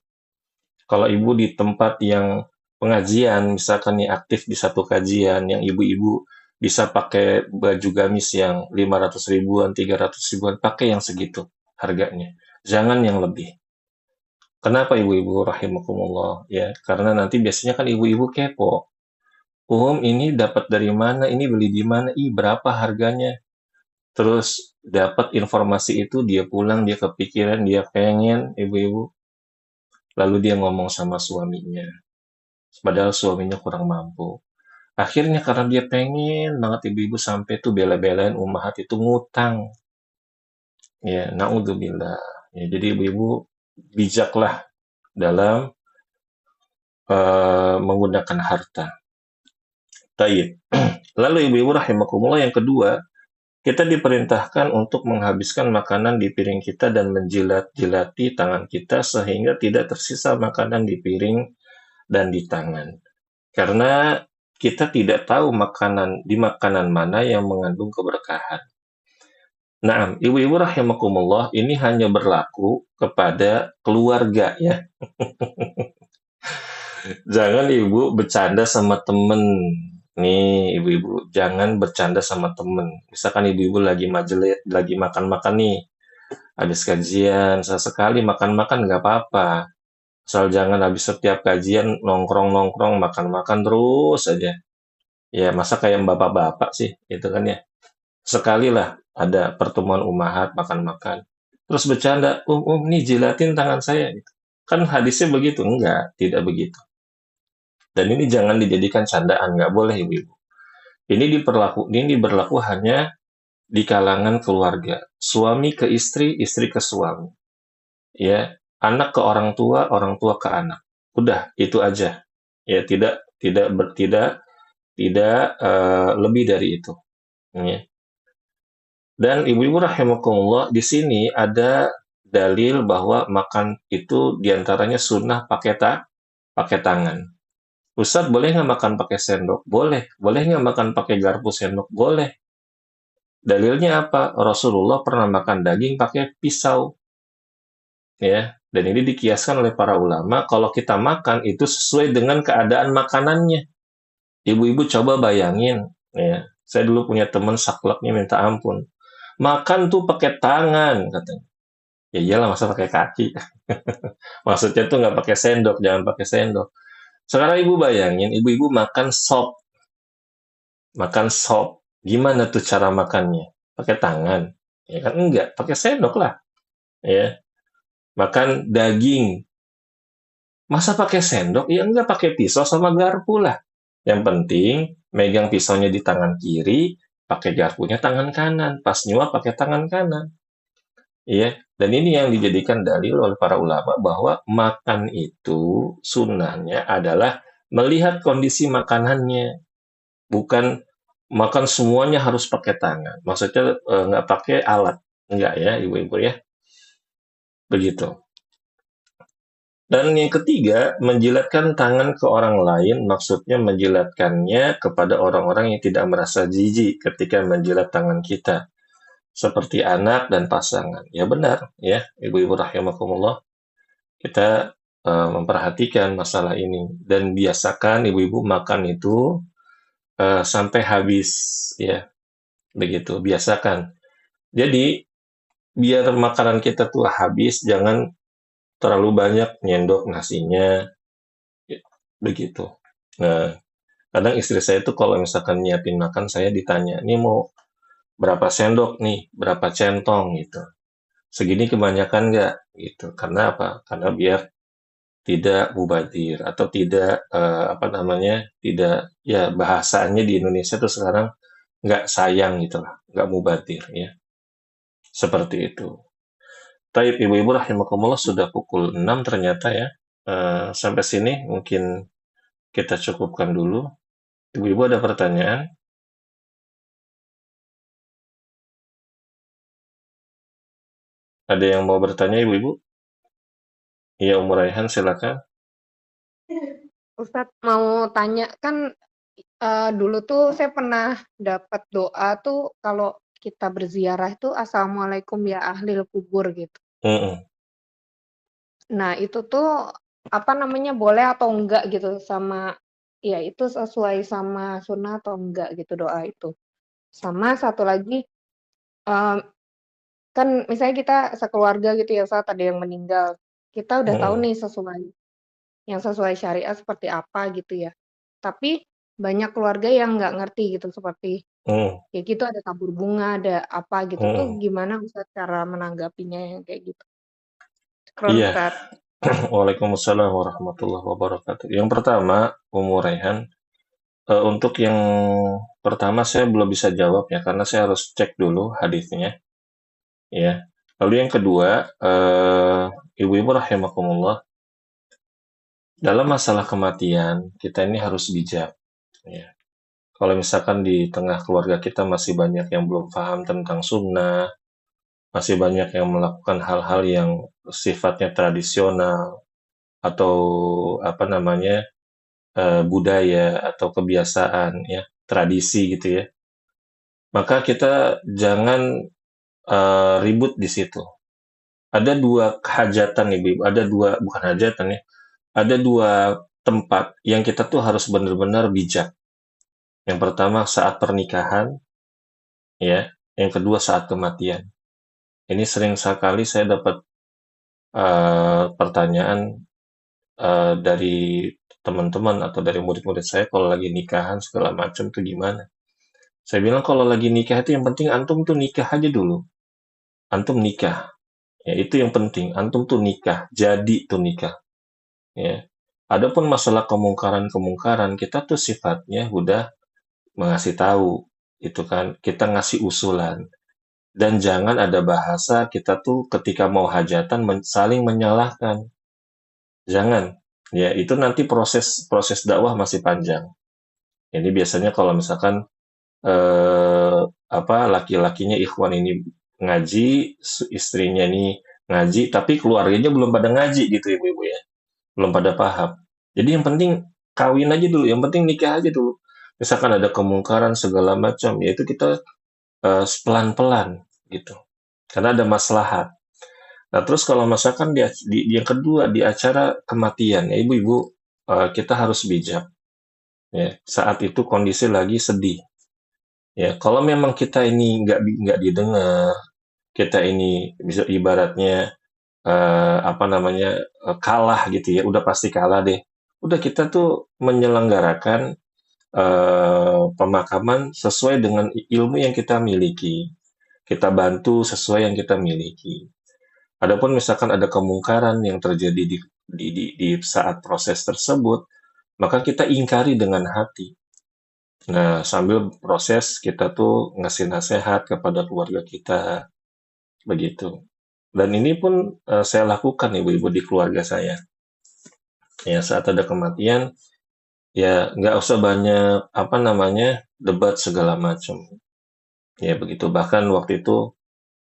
Kalau ibu di tempat yang pengajian, misalkan nih aktif di satu kajian, yang ibu-ibu bisa pakai baju gamis yang 500 ribuan, 300 ribuan, pakai yang segitu harganya. Jangan yang lebih. Kenapa ibu-ibu rahimakumullah? Ya, karena nanti biasanya kan ibu-ibu kepo. Ini dapat dari mana? Ini beli di mana? Berapa harganya? Terus dapat informasi itu, dia pulang, dia kepikiran, dia pengen, ibu-ibu. Lalu dia ngomong sama suaminya. Padahal suaminya kurang mampu. Akhirnya karena dia pengen banget ibu-ibu sampai tuh bela-belain ummahat itu ngutang. Ya, naudzubillah. Ya, jadi ibu-ibu bijaklah dalam menggunakan harta. Taib. Lalu ibu-ibu rahimakumullah yang kedua, kita diperintahkan untuk menghabiskan makanan di piring kita dan menjilat-jilati tangan kita sehingga tidak tersisa makanan di piring dan di tangan. Karena kita tidak tahu makanan mana yang mengandung keberkahan. Nah, ibu-ibu rahimakumullah, ini hanya berlaku kepada keluarga ya. Jangan ibu bercanda sama temen. Nih, ibu-ibu, jangan bercanda sama temen. Misalkan ibu-ibu lagi majelis, lagi makan-makan nih, habis kajian, sesekali makan-makan nggak apa-apa. Asal jangan habis setiap kajian nongkrong-nongkrong, makan-makan terus aja. Ya, masa kayak bapak-bapak sih, itu kan ya. Sekali lah ada pertemuan umahat, makan-makan. Terus bercanda, nih jilatin tangan saya. Kan hadisnya begitu? Enggak, tidak begitu. Dan ini jangan dijadikan candaan, nggak boleh ibu-ibu. Ini berlaku hanya di kalangan keluarga. Suami ke istri, istri ke suami. Ya, anak ke orang tua ke anak. Udah, itu aja. Ya, tidak lebih dari itu. Ya. Dan ibu-ibu rahimakumullah, di sini ada dalil bahwa makan itu diantaranya sunnah pakai tangan. Ustadz, boleh nggak makan pakai sendok? Boleh. Boleh nggak makan pakai garpu sendok? Boleh. Dalilnya apa? Rasulullah pernah makan daging pakai pisau. Ya, dan ini dikiaskan oleh para ulama, kalau kita makan itu sesuai dengan keadaan makanannya. Ibu-ibu coba bayangin, ya. Saya dulu punya teman sakleknya minta ampun. Makan tuh pakai tangan, katanya. Ya iyalah, masa pakai kaki. Maksudnya tuh nggak pakai sendok, jangan pakai sendok. Sekarang ibu bayangin, ibu-ibu makan sop. Makan sop. Gimana tuh cara makannya? Pakai tangan? Ya kan enggak, pakai sendok lah. Ya. Makan daging. Masa pakai sendok? Ya enggak, pakai pisau sama garpu lah. Yang penting, megang pisaunya di tangan kiri, pakai garpunya tangan kanan. Pas nyuap pakai tangan kanan. Iya, dan ini yang dijadikan dalil oleh para ulama bahwa makan itu sunnahnya adalah melihat kondisi makanannya, bukan makan semuanya harus pakai tangan. Maksudnya nggak pakai alat, nggak ya ibu-ibu ya, begitu. Dan yang ketiga, menjilatkan tangan ke orang lain, maksudnya menjilatkannya kepada orang-orang yang tidak merasa jijik ketika menjilat tangan kita, seperti anak dan pasangan. Ya benar, ya ibu-ibu rahimakumullah. Kita memperhatikan masalah ini dan biasakan ibu-ibu makan itu sampai habis, ya begitu, biasakan. Jadi biar makanan kita tuh habis, jangan terlalu banyak nyendok nasinya, ya, begitu. Nah, kadang istri saya tuh kalau misalkan nyiapin makan, saya ditanya, ini mau berapa sendok nih, berapa centong gitu. Segini kebanyakan nggak? Gitu. Karena apa? Karena biar tidak mubazir atau tidak apa namanya, tidak, ya bahasanya di Indonesia tuh sekarang nggak sayang gitulah, nggak mubazir ya, seperti itu. Taib ibu-ibu rahimakumullah, sudah pukul 6 ternyata ya. Sampai sini mungkin kita cukupkan dulu. Ibu-ibu ada pertanyaan? Ada yang mau bertanya ibu-ibu? Iya, Umur Raihan silakan. Ustadz mau tanya kan dulu tuh saya pernah dapat doa tuh kalau kita berziarah itu Assalamualaikum ya ahlil kubur gitu. Mm-mm. Nah itu tuh apa namanya boleh atau enggak gitu sama ya itu sesuai sama sunnah atau enggak gitu doa itu. Sama satu lagi kan misalnya kita sekeluarga gitu ya saat ada yang meninggal kita udah tahu Mm-mm. nih yang sesuai syariat seperti apa gitu ya. Tapi banyak keluarga yang nggak ngerti gitu seperti Mm. ya gitu ada tabur bunga, ada apa gitu tuh Mm-mm. gimana Ustadz cara menanggapinya yang kayak gitu. Syukron Iya. Ustadz. Waalaikumsalam warahmatullahi wabarakatuh. Yang pertama, Umur Raihan, untuk yang pertama saya belum bisa jawab ya, karena saya harus cek dulu hadisnya, ya. Lalu yang kedua, ibu-ibu rahimakumullah, dalam masalah kematian kita ini harus bijak, ya. Kalau misalkan di tengah keluarga kita masih banyak yang belum paham tentang sunnah, masih banyak yang melakukan hal-hal yang sifatnya tradisional atau apa namanya, budaya atau kebiasaan ya, tradisi gitu ya. Maka kita jangan ribut di situ. Ada dua hajatan nih, Ibu. Ada dua, bukan hajatan ya. Ada dua tempat yang kita tuh harus benar-benar bijak. Yang pertama saat pernikahan, ya. Yang kedua saat kematian. Ini sering sekali saya dapat pertanyaan dari teman-teman atau dari murid-murid saya kalau lagi nikahan segala macam tuh gimana. Saya bilang kalau lagi nikah itu yang penting antum tuh nikah aja dulu. Antum nikah. Ya, itu yang penting. Antum tuh nikah. Jadi tuh nikah. Ya. Adapun masalah kemungkaran-kemungkaran, kita tuh sifatnya udah mengasih tahu. Itu kan, kita ngasih usulan. Dan jangan ada bahasa kita tuh ketika mau hajatan saling menyalahkan. Jangan. Ya, itu nanti proses dakwah masih panjang. Ini biasanya kalau misalkan laki-lakinya ikhwan ini ngaji, istrinya ini ngaji, tapi keluarganya belum pada ngaji gitu ibu-ibu ya, belum pada paham. Jadi yang penting kawin aja dulu, yang penting nikah aja dulu. Misalkan ada kemungkaran segala macam, yaitu kita pelan-pelan gitu, karena ada maslahat. Nah terus kalau misalkan yang kedua di acara kematian, ya ibu-ibu kita harus bijak. Ya, saat itu kondisi lagi sedih. Ya, kalau memang kita ini nggak didengar, kita ini bisa ibaratnya kalah gitu ya, udah pasti kalah deh. Udah kita tuh menyelenggarakan pemakaman sesuai dengan ilmu yang kita miliki. Kita bantu sesuai yang kita miliki. Adapun misalkan ada kemungkaran yang terjadi di saat proses tersebut, maka kita ingkari dengan hati. Nah, sambil proses kita tuh ngasih nasihat kepada keluarga kita, begitu. Dan ini pun saya lakukan ibu-ibu di keluarga saya. Ya, saat ada kematian, ya nggak usah banyak debat segala macam. Ya begitu. Bahkan waktu itu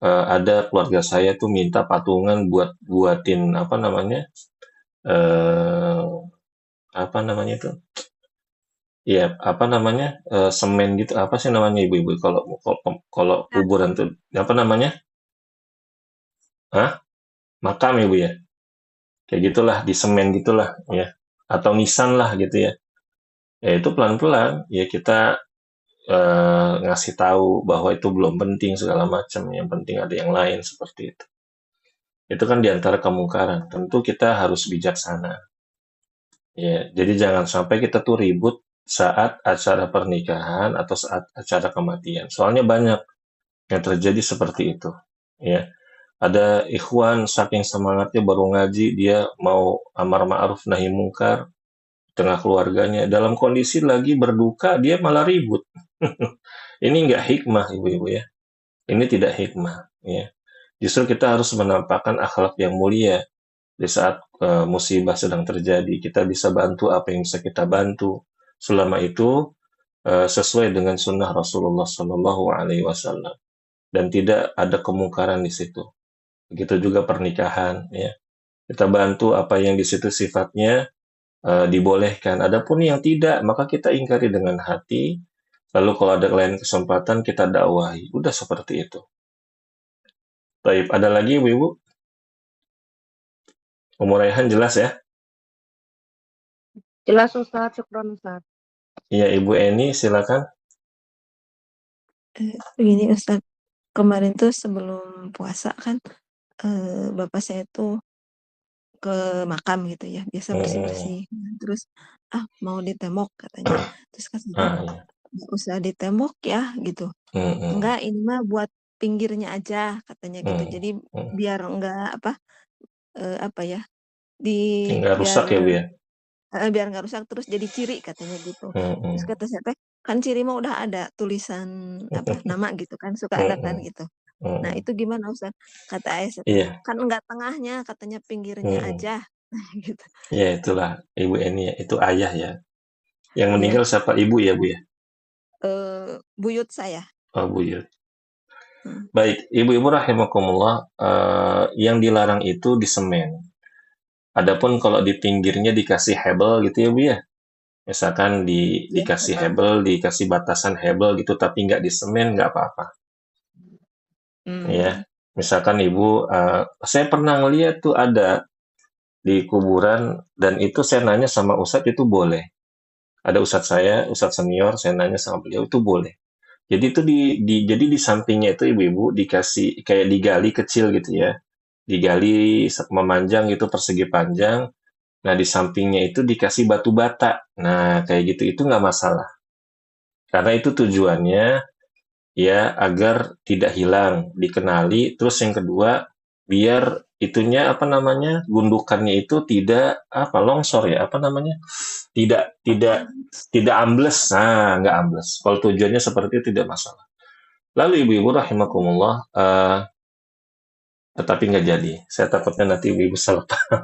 ada keluarga saya tuh minta patungan buatin itu. Iya, semen gitu, apa sih namanya ibu-ibu kalau kuburan tuh, apa namanya? Hah? Makam ibu ya? Kayak gitulah, di semen gitulah, ya. Atau nisan lah gitu ya. Ya itu pelan-pelan, ya kita ngasih tahu bahwa itu belum penting segala macam, yang penting ada yang lain seperti itu. Itu kan diantara kemungkaran, tentu kita harus bijaksana. Ya, jadi jangan sampai kita tuh ribut saat acara pernikahan atau saat acara kematian. Soalnya banyak yang terjadi seperti itu. Ya, ada ikhwan saking semangatnya baru ngaji, dia mau amar ma'ruf nahi mungkar tengah keluarganya. Dalam kondisi lagi berduka, dia malah ribut. Ini nggak hikmah, ibu-ibu ya. Ini tidak hikmah. Ya. Justru kita harus menampakkan akhlak yang mulia di saat musibah sedang terjadi. Kita bisa bantu apa yang bisa kita bantu. Selama itu sesuai dengan sunnah Rasulullah Shallallahu Alaihi Wasallam dan tidak ada kemungkaran di situ. Begitu juga pernikahan, ya. Kita bantu apa yang di situ sifatnya dibolehkan. Adapun yang tidak, maka kita ingkari dengan hati. Lalu kalau ada lain kesempatan kita dakwahi. Udah seperti itu. Baik, ada lagi ibu-ibu? Umur Raihan jelas ya? Jelas Ustaz, syukron Ustaz. Iya, Ibu Eni silakan. Begini Ustaz, kemarin tuh sebelum puasa kan bapak saya tuh ke makam gitu ya, biasa bersih-bersih. Terus mau ditembok katanya. Terus katanya nggak usah ditembok ya gitu. Enggak, ini mah buat pinggirnya aja katanya gitu. Jadi biar enggak Nggak rusak ya Bu ya? biar nggak rusak terus jadi ciri katanya gitu. Terus kata saya kan ciri mah udah ada tulisan nama gitu kan, suka ada kan gitu. Nah itu gimana Ustaz? Kata ayah Iya. kan enggak tengahnya, katanya pinggirnya aja. Gitu. Ya itulah Ibu Eni ya, itu ayah ya. Yang meninggal siapa? Ibu ya Bu ya? Buyut saya. Oh buyut. Baik, ibu-ibu rahimakumullah, yang dilarang itu di semen. Adapun kalau di pinggirnya dikasih hebel gitu ya Bu ya. Misalkan dikasih hebel, dikasih batasan hebel gitu, tapi nggak di semen, nggak apa-apa. Ya, misalkan ibu, saya pernah ngeliat tuh ada di kuburan, dan itu saya nanya sama ustadz itu boleh. Ada ustadz saya, ustadz senior, saya nanya sama beliau itu boleh. Jadi itu jadi di sampingnya itu ibu-ibu dikasih kayak digali kecil gitu ya, digali memanjang gitu persegi panjang. Nah di sampingnya itu dikasih batu bata. Nah kayak gitu itu nggak masalah. Karena itu tujuannya ya agar tidak hilang, dikenali. Terus yang kedua biar itunya apa namanya gundukannya itu tidak apa longsor ya apa namanya tidak ambles. Nah nggak ambles. Kalau tujuannya seperti itu tidak masalah. Lalu ibu-ibu rahimakumullah, tetapi nggak jadi. Saya takutnya nanti ibu-ibu salah paham.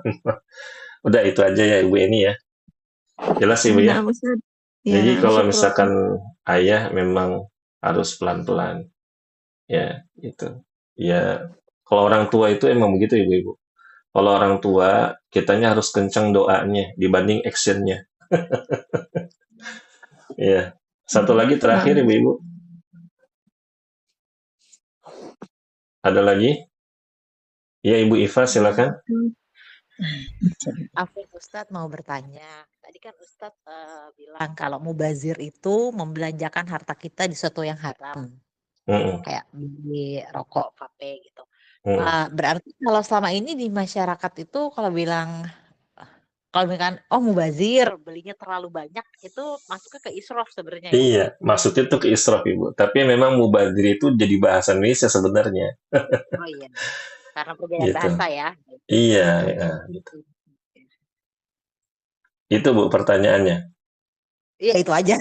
Udah itu aja ya ibu ini ya. Jelas ibu ya. Nah, Ustaz. Ya, Jadi kalau syukur. misalkan ayah memang harus pelan-pelan. Ya, itu. Ya, kalau orang tua itu emang begitu ibu-ibu. Kalau orang tua, kitanya harus kencang doanya dibanding actionnya. Ya. Satu lagi terakhir ibu-ibu. Ada lagi? Ya, Ibu Iva silakan. Afif, Ustadz mau bertanya. Tadi kan Ustadz bilang kalau mubazir itu membelanjakan harta kita di sesuatu yang haram. Kayak beli rokok, vape gitu. Berarti kalau selama ini di masyarakat itu kalau bilang, kalau misalkan, oh mubazir, belinya terlalu banyak, itu masuknya ke israf sebenarnya ya? Iya, maksudnya itu ke israf Ibu. Tapi memang mubazir itu jadi bahasa Indonesia sebenarnya. Oh iya, karena perbedaan Gitu. bahasa ya. Iya, ya, gitu. Itu Bu pertanyaannya. Iya itu aja.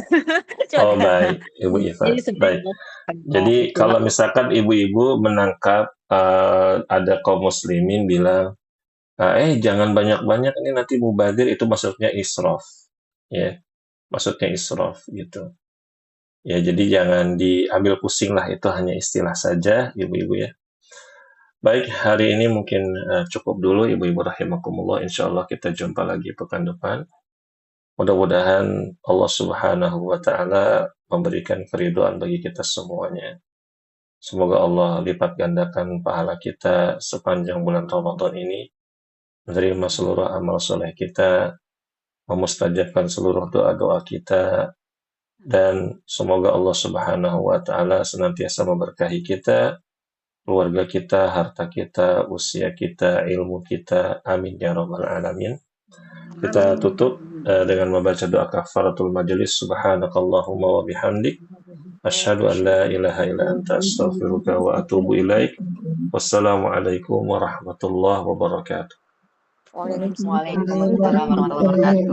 Oh baik, Ibu Iva. Baik. Jadi kalau misalkan ibu-ibu menangkap ada kaum muslimin bilang, jangan banyak-banyak ini nanti mubazir, itu maksudnya israf. Ya, maksudnya israf gitu. Ya, jadi jangan diambil pusing lah, itu hanya istilah saja ibu-ibu ya. Baik, hari ini mungkin cukup dulu ibu-ibu rahimakumullah. Insyaallah kita jumpa lagi pekan depan. Mudah-mudahan Allah Subhanahu wa taala memberikan keridhaan bagi kita semuanya. Semoga Allah lipat gandakan pahala kita sepanjang bulan Ramadan ini, menerima seluruh amal soleh kita, memustajabkan seluruh doa-doa kita, dan semoga Allah Subhanahu wa taala senantiasa memberkahi kita, keluarga kita, harta kita, usia kita, ilmu kita. Amin ya rabbal alamin. Kita tutup dengan membaca doa kafaratul majelis. Subhanakallahumma wa bihamdik asyhadu an la ilaha illa anta astaghfiruka wa atubu ilaik. Wassalamualaikum warahmatullahi wabarakatuh. Waalaikumsalam warahmatullahi wabarakatuh.